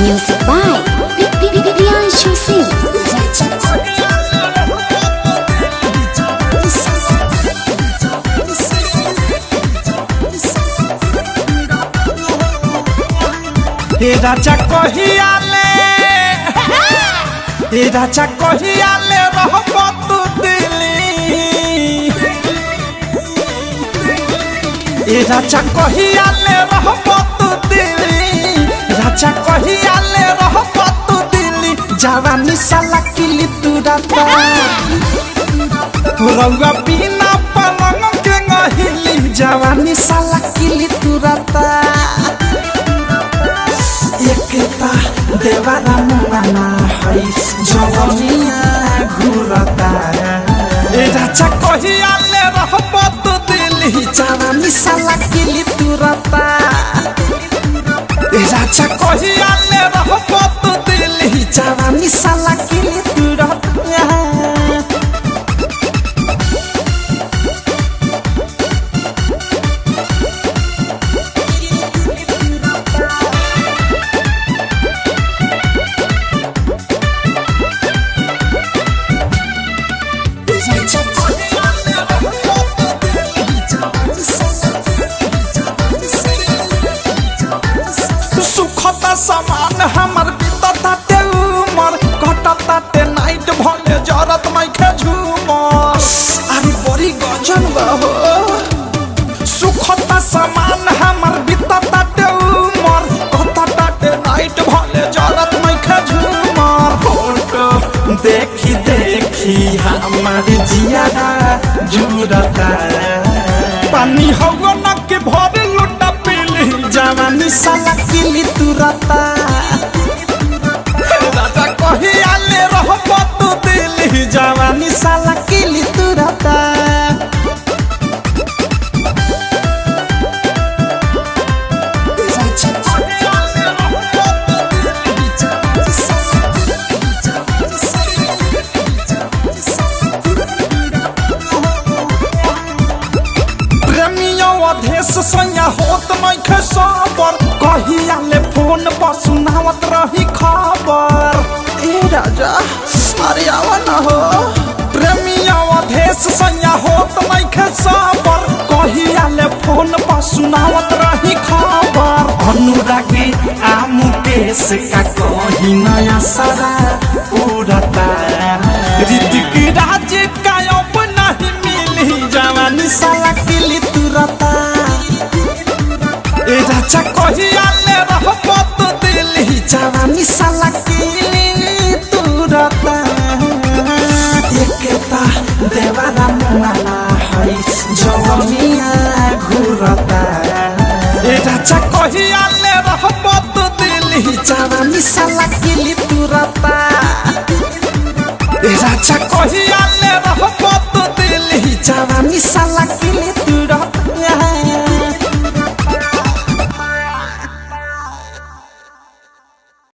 Music by Priyanshu Singh. हे राजा कहियाले रहबो तू दिल्ली हे राजा कहियाले रहबो तू दिल्ली राजा कहियाले रहबो तू दिल्ली जवानी साला किली तुरता रंगा बिना पलंग के गहिली जवानी साला किली तुरता एकता देवारा मुना है जवनिया घुरता ए राजा कहियाले रहबो तू दिल्ली जवानी साला किली तुरता ए राजा कहियाले रहबो तू दिल्ली जवानी साला किली तुरता सुखता समान हमर बीतता ते उमर कटता ते नाइट भले जरत माइखे झूमर अरे बड़ी गजन हो सुखता समान हमर बीतता ते उमर कटता ते नाइट भले जरत माइखे झूमर फोटो देखी देखी हमर जियारा जुरता पानी हो न के भर लुटा पीली जवानी साला किली तुरता राजा कहियाले रहबो तू दिल्ली जवानी साला किली तुरता अधेश सैया होत मैखे सबर कहियाले फोन पर सुनावत रही खबर ए राजा अरे आवा न हो प्रेमिया अधेश सैया होत मैखे सबर कहियाले फोन पर सुनावत रही खबर अनुरागी आमुकेश का कही नया सारा उड़ता ऋतिक राज का अब नहीं मिली जवानी साला किली तुरता ए राजा कहियाले रहबो तू दिल्ली जवानी साला किली तुरता एकता देवारा मुना है जवनिया घुरता ए राजा कहियाले रहबो तू दिल्ली जवानी साला किली तुरता ए राजा कहियाले रहबो तू दिल्ली जवानी साला